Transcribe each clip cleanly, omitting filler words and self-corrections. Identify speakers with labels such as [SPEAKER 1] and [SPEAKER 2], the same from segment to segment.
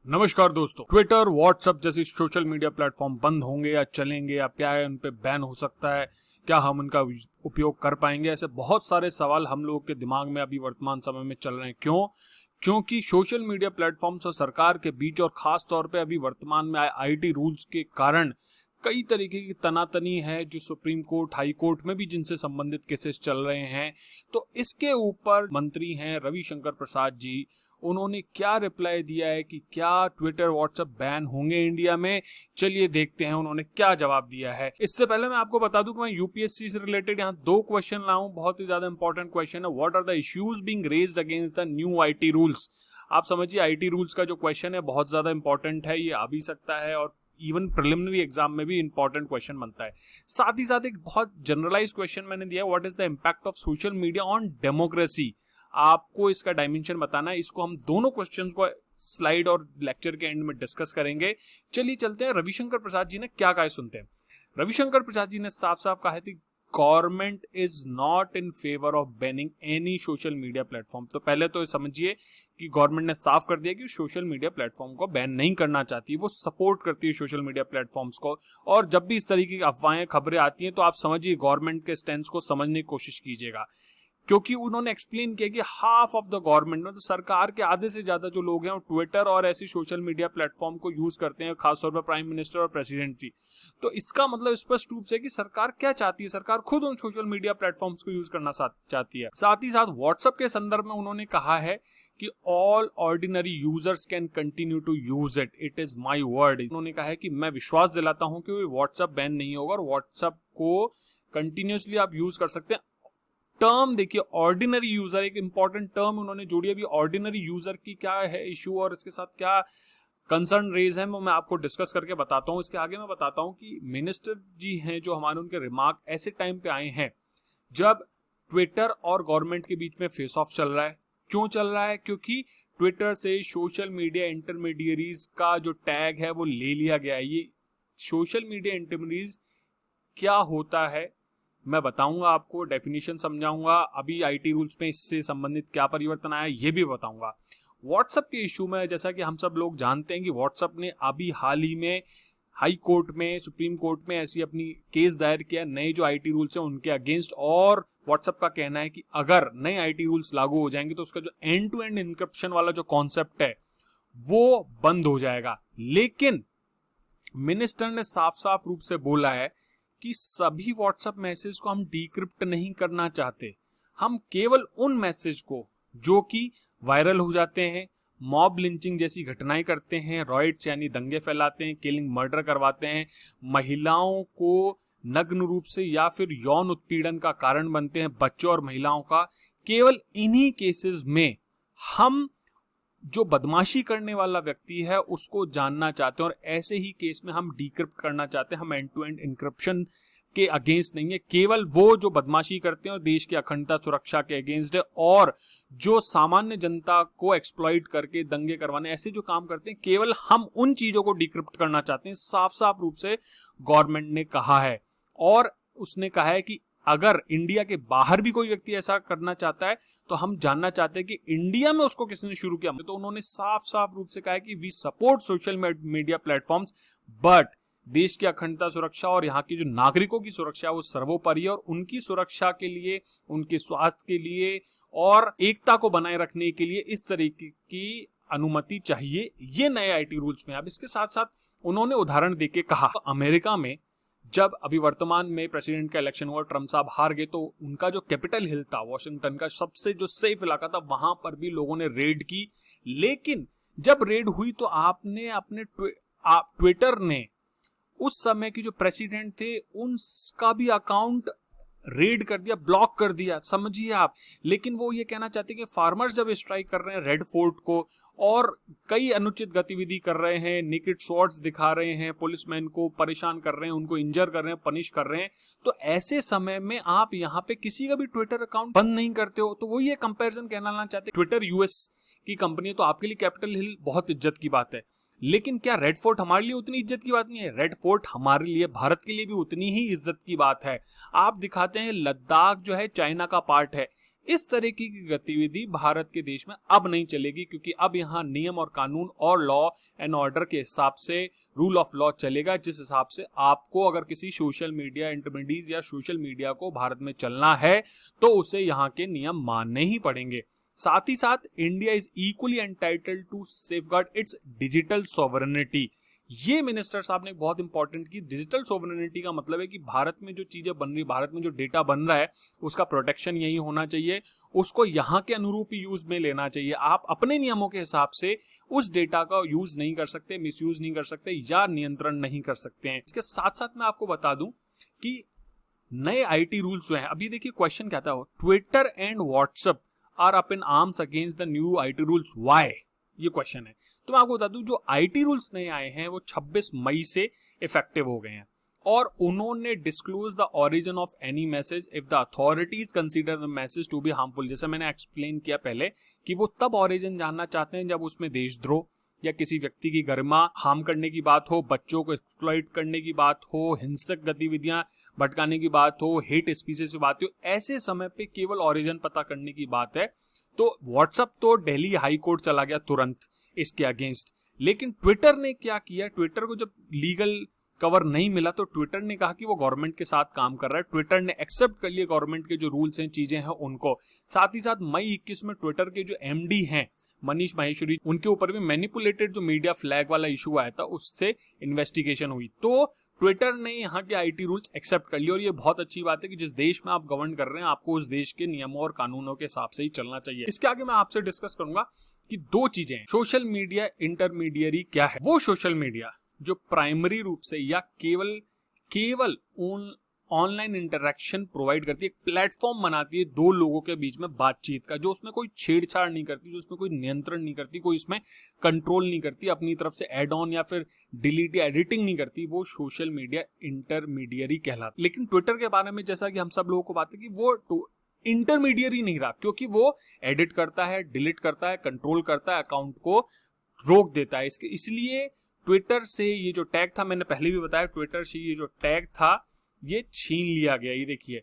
[SPEAKER 1] नमस्कार दोस्तों। Twitter, WhatsApp जैसी सोशल मीडिया प्लेटफॉर्म बंद होंगे या चलेंगे या क्या है, उन पे बैन हो सकता है, क्या हम उनका उपयोग कर पाएंगे? ऐसे बहुत सारे सवाल हम लोगों के दिमाग में अभी वर्तमान समय में चल रहे हैं। क्यों? क्योंकि सोशल मीडिया प्लेटफॉर्म्स और सरकार के बीच और खास तौर पे अभी वर्तमान में आईटी रूल्स के कारण कई तरीके की तनातनी है, जो सुप्रीम कोर्ट, हाई कोर्ट में भी जिनसे संबंधित केसेस चल रहे हैं। तो इसके ऊपर मंत्री हैं रविशंकर प्रसाद जी, उन्होंने क्या रिप्लाई दिया है कि क्या ट्विटर, व्हाट्सएप बैन होंगे इंडिया में? चलिए देखते हैं उन्होंने क्या जवाब दिया है। इससे पहले मैं आपको बता दूं कि मैं यूपीएससी से रिलेटेड यहाँ 2 क्वेश्चन लाऊं, बहुत ही ज्यादा इंपॉर्टेंट क्वेश्चन है। What are the issues being raised against the new IT rules? आप समझिए, आईटी रूल्स का जो क्वेश्चन है बहुत ज्यादा इंपॉर्टेंट है, ये आ भी सकता है और इवन प्रिलिमिनरी एग्जाम में भी इंपॉर्टेंट क्वेश्चन बनता है। साथ ही साथ एक बहुत जनरलाइज क्वेश्चन मैंने दिया है, what is the impact of social media on democracy? आपको इसका डायमेंशन बताना है। इसको हम दोनों क्वेश्चंस को स्लाइड और लेक्चर के एंड में डिस्कस करेंगे। चलिए चलते हैं, रविशंकर प्रसाद जी ने क्या कहा सुनते हैं। रविशंकर प्रसाद जी ने साफ साफ कहा है कि government is not in favour of banning any social media platform. तो पहले तो समझिए कि गवर्नमेंट ने साफ कर दिया कि सोशल मीडिया प्लेटफॉर्म को बैन नहीं करना चाहती, वो सपोर्ट करती है सोशल मीडिया प्लेटफॉर्म्स को। और जब भी इस तरीके की अफवाहें, खबरें आती हैं, तो आप समझिए गवर्नमेंट के स्टैंड को समझने की कोशिश कीजिएगा। क्योंकि उन्होंने एक्सप्लेन किया कि हाफ ऑफ द गवर्नमेंट, मतलब सरकार के आधे से ज्यादा जो लोग हैं वो ट्विटर और ऐसी सोशल मीडिया प्लेटफॉर्म को यूज करते हैं, खासतौर पर प्राइम मिनिस्टर और प्रेसिडेंट जी। तो इसका मतलब स्पष्ट रूप से कि सरकार क्या चाहती है, सरकार खुद उन सोशल मीडिया प्लेटफॉर्म्स को यूज करना चाहती है। साथ ही साथ व्हाट्सएप के संदर्भ में उन्होंने कहा है कि all ordinary users can continue to use it, it is my word. उन्होंने कहा है कि मैं विश्वास दिलाता हूं कि व्हाट्सएप बैन नहीं होगा और व्हाट्सएप को कंटिन्यूसली आप यूज कर सकते हैं। टर्म देखिए, ऑर्डिनरी यूजर, एक इंपॉर्टेंट टर्म उन्होंने जोड़ी। अभी ऑर्डिनरी यूजर की क्या है इशू और इसके साथ क्या कंसर्न रेज है, वो मैं आपको डिस्कस करके बताता हूं। इसके आगे मैं बताता हूं कि मिनिस्टर जी हैं जो हमारे, उनके रिमार्क ऐसे टाइम पे आए हैं जब ट्विटर और गवर्नमेंट के बीच में फेस ऑफ चल रहा है। क्यों चल रहा है? क्योंकि ट्विटर से सोशल मीडिया इंटरमीडियरीज का जो टैग है वो ले लिया गया है। ये सोशल मीडिया इंटरमीडियरीज क्या होता है मैं बताऊंगा आपको, डेफिनेशन समझाऊंगा। अभी आईटी रूल्स में इससे संबंधित क्या परिवर्तन आया ये भी बताऊंगा। व्हाट्सएप के इशू में जैसा कि हम सब लोग जानते हैं कि व्हाट्सएप ने अभी हाल ही में हाई कोर्ट में, सुप्रीम कोर्ट में ऐसी अपनी केस दायर किया नए जो आईटी रूल्स हैं उनके अगेंस्ट। और व्हाट्सएप का कहना है कि अगर नए आईटी रूल्स लागू हो जाएंगे तो उसका जो एंड टू एंड इंक्रिप्शन वाला जो कॉन्सेप्ट है वो बंद हो जाएगा। लेकिन मिनिस्टर ने साफ साफ रूप से बोला है कि सभी व्हाट्सएप मैसेज को हम डिक्रिप्ट नहीं करना चाहते, हम केवल उन मैसेज को जो कि वायरल हो जाते हैं, मॉब लिंचिंग जैसी घटनाएं करते हैं, रॉयट्स यानी दंगे फैलाते हैं, किलिंग, मर्डर करवाते हैं, महिलाओं को नग्न रूप से या फिर यौन उत्पीड़न का कारण बनते हैं, बच्चों और महिलाओं का, केवल इन्हीं केसेस में हम जो बदमाशी करने वाला व्यक्ति है उसको जानना चाहते हैं। और ऐसे ही केस में हम डिक्रिप्ट करना चाहते हैं। हम एंड टू एंड इंक्रिप्शन के अगेंस्ट नहीं है, केवल वो जो बदमाशी करते हैं और देश की अखंडता सुरक्षा के अगेंस्ट है, और जो सामान्य जनता को एक्सप्लॉइट करके दंगे करवाने, ऐसे जो काम करते हैं, केवल हम उन चीजों को डिक्रिप्ट करना चाहते हैं। साफ साफ रूप से गवर्नमेंट ने कहा है। और उसने कहा है कि अगर इंडिया के बाहर भी कोई व्यक्ति ऐसा करना चाहता है तो हम जानना चाहते हैं कि इंडिया में उसको किसने शुरू किया। तो उन्होंने साफ साफ रूप से कहा है कि we support social media platforms, but देश की अखंडता सुरक्षा और यहाँ की जो नागरिकों की सुरक्षा है वो सर्वोपरि है, और उनकी सुरक्षा के लिए, उनके स्वास्थ्य के लिए और एकता को बनाए रखने के लिए इस तरीके की अनुमति चाहिए। ये नए आईटी रूल्स में। अब इसके साथ साथ उन्होंने उदाहरण देके कहा, अमेरिका में जब अभी वर्तमान में प्रेसिडेंट का इलेक्शन हुआ, ट्रम्प साहब हार गए, तो उनका जो कैपिटल हिल था, वॉशिंगटन का सबसे जो सेफ इलाका था, वहां पर भी लोगों ने रेड की। लेकिन जब रेड हुई तो आपने अपने ट्विटर ने उस समय की जो प्रेसिडेंट थे उनका भी अकाउंट रेड कर दिया, ब्लॉक कर दिया, समझिए आप। लेकिन वो ये कहना चाहते हैं कि फार्मर्स जब स्ट्राइक कर रहे हैं रेड फोर्ट को और कई अनुचित गतिविधि कर रहे हैं, नेकेड स्वॉर्ड्स दिखा रहे हैं, पुलिसमैन को परेशान कर रहे हैं, उनको इंजर कर रहे हैं, पनिश कर रहे हैं, तो ऐसे समय में आप यहाँ पे किसी का भी ट्विटर अकाउंट बंद नहीं करते हो। तो वो ये कंपैरिजन कहना चाहते हैं। ट्विटर यूएस की कंपनी है तो आपके लिए कैपिटल हिल बहुत इज्जत की बात है, लेकिन क्या रेड फोर्ट हमारे लिए उतनी इज्जत की बात नहीं है? रेड फोर्ट हमारे लिए, भारत के लिए भी उतनी ही इज्जत की बात है। आप दिखाते हैं लद्दाख जो है चाइना का पार्ट है, इस तरीके की गतिविधि भारत के देश में अब नहीं चलेगी, क्योंकि अब यहाँ नियम और कानून और लॉ एंड ऑर्डर के हिसाब से रूल ऑफ लॉ चलेगा, जिस हिसाब से आपको अगर किसी सोशल मीडिया इंटरमीडिएट या सोशल मीडिया को भारत में चलना है तो उसे यहाँ के नियम मानने ही पड़ेंगे। साथ ही साथ India is equally entitled to safeguard its digital sovereignty. ये मिनिस्टर साहब ने बहुत इंपॉर्टेंट की, डिजिटल सॉवरेनिटी का मतलब है कि भारत में जो चीजें बन रही, भारत में जो डेटा बन रहा है उसका प्रोटेक्शन यही होना चाहिए, उसको यहाँ के अनुरूप यूज में लेना चाहिए। आप अपने नियमों के हिसाब से उस डेटा का यूज नहीं कर सकते, मिसयूज नहीं कर सकते या नियंत्रण नहीं कर सकते हैं। इसके साथ साथ मैं आपको बता दूं कि नए आईटी रूल्स जो हैं, अभी देखिए क्वेश्चन क्या था, Twitter and WhatsApp are up in arms against the new IT rules, why, ये क्वेश्चन है। तो मैं आपको बता दूं जो आईटी रूल्स नए आए हैं वो 26 मई से इफेक्टिव हो गए हैं और उन्होंने disclose the origin of any message if the authorities consider the message to be harmful. जैसे मैंने एक्सप्लेन किया पहले कि वो तब ओरिजिन जानना चाहते हैं जब उसमें देशद्रोह या किसी व्यक्ति की गरिमा हार्म करने की बात हो, बच्चों को एक्सप्लॉइट करने की बात हो, हिंसक गतिविधियां भटकाने की बात हो, हेट स्पीचेस की बात हो, ऐसे समय पे केवल ओरिजिन पता करने की बात है। तो व्हाट्सएप तो दिल्ली हाई कोर्ट चला गया तुरंत इसके अगेंस्ट, लेकिन ट्विटर ने क्या किया, ट्विटर को जब लीगल कवर नहीं मिला तो ट्विटर ने कहा कि वो गवर्नमेंट के साथ काम कर रहा है। ट्विटर ने एक्सेप्ट कर लिया गवर्नमेंट के जो रूल्स हैं, चीजें हैं उनको। साथ ही साथ मई 21 में ट्विटर के जो एमडी हैं मनीष माहेश्वरी, उनके ऊपर भी मैनिपुलेटेड जो मीडिया फ्लैग वाला इशू आया था उससे इन्वेस्टिगेशन हुई। तो ट्विटर ने यहाँ के आईटी रूल्स एक्सेप्ट कर लिए और ये बहुत अच्छी बात है कि जिस देश में आप गवर्न कर रहे हैं आपको उस देश के नियमों और कानूनों के हिसाब से ही चलना चाहिए। इसके आगे मैं आपसे डिस्कस करूंगा कि दो चीजें हैं, सोशल मीडिया इंटरमीडियरी क्या है। वो सोशल मीडिया जो प्राइमरी रूप से या केवल ऑनलाइन इंटरेक्शन प्रोवाइड करती है, एक प्लेटफॉर्म बनाती है दो लोगों के बीच में बातचीत का, जो उसमें कोई छेड़छाड़ नहीं करती, जो उसमें कोई नियंत्रण नहीं करती, कोई इसमें कंट्रोल नहीं करती, अपनी तरफ से एड ऑन या फिर डिलीट या एडिटिंग नहीं करती, वो सोशल मीडिया इंटरमीडियरी कहलाती। लेकिन ट्विटर के बारे में जैसा कि हम सब लोगों को बात है कि वो इंटरमीडियरी नहीं रहा, क्योंकि वो एडिट करता है, डिलीट करता है, कंट्रोल करता है, अकाउंट को रोक देता है। इसलिए ट्विटर से ये जो टैग था, मैंने पहले भी बताया, ट्विटर से ये जो टैग था ये छीन लिया गया। ये देखिए,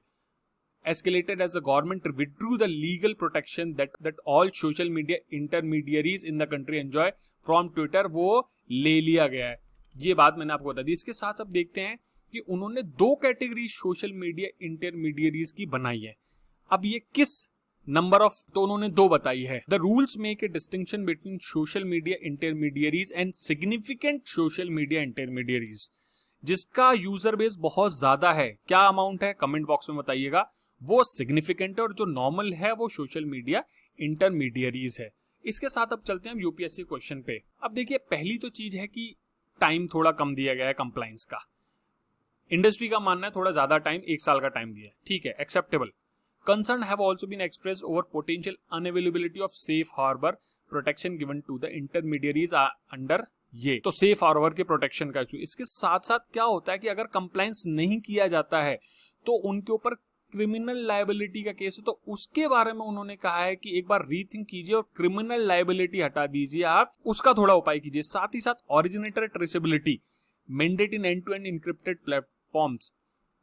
[SPEAKER 1] escalated as the government withdrew the legal protection that all social media intermediaries in the country enjoy from Twitter, वो ले लिया गया है। ये बात मैंने आपको बता दी। इसके साथ अब देखते हैं कि उन्होंने दो कैटेगरी सोशल मीडिया इंटरमीडियरीज की बनाई है। अब ये किस नंबर ऑफ, तो उन्होंने दो बताई है। The rules make a distinction between social media intermediaries and significant social media intermediaries, जिसका यूजर बेस बहुत ज्यादा है। क्या अमाउंट है कमेंट बॉक्स में बताइएगा। वो सिग्निफिकेंट है और जो नॉर्मल है वो सोशल मीडिया इंटरमीडियरीज है। इसके साथ अब चलते हैं हम यूपीएससी क्वेश्चन पे। अब देखिए, पहली तो चीज है कि टाइम थोड़ा कम दिया गया है कंप्लायंस का। इंडस्ट्री का मानना है थोड़ा ज्यादा टाइम, 1 साल का टाइम दिया है, ठीक है, acceptable. Concern have also been expressed over potential unavailability of safe harbour protection given to the intermediaries under ये, तो सेफ हार्बर के प्रोटेक्शन का इशू। इसके साथ साथ क्या होता है कि अगर कंप्लायंस नहीं किया जाता है तो उनके ऊपर क्रिमिनल लायबिलिटी का केस है, तो उसके बारे में उन्होंने कहा है कि एक बार रीथिंक कीजिए और क्रिमिनल लायबिलिटी हटा दीजिए, आप उसका थोड़ा उपाय कीजिए। साथ ही साथ originator traceability mandate in end to end encrypted platforms,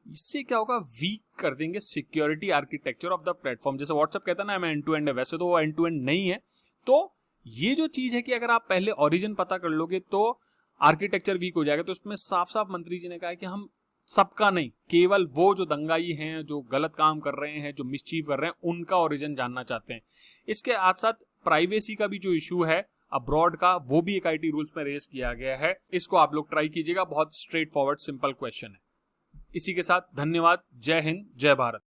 [SPEAKER 1] इससे क्या होगा, वीक कर देंगे security architecture of the platform. जैसे व्हाट्सएप कहता है ना मैं एंड टू एंड है, वैसे तो वो एंड टू एंड नहीं है। तो ये जो चीज है कि अगर आप पहले ओरिजिन पता कर लोगे तो आर्किटेक्चर वीक हो जाएगा। तो इसमें साफ साफ मंत्री जी ने कहा है कि हम सबका नहीं, केवल वो जो दंगाई हैं, जो गलत काम कर रहे हैं, जो मिसचीव कर रहे हैं, उनका ओरिजिन जानना चाहते हैं। इसके साथ साथ प्राइवेसी का भी जो इशू है अब्रॉड का, वो भी एक आईटी रूल्स में रेज किया गया है। इसको आप लोग ट्राई कीजिएगा, बहुत स्ट्रेट फॉरवर्ड सिंपल क्वेश्चन है। इसी के साथ धन्यवाद, जय हिंद, जय भारत।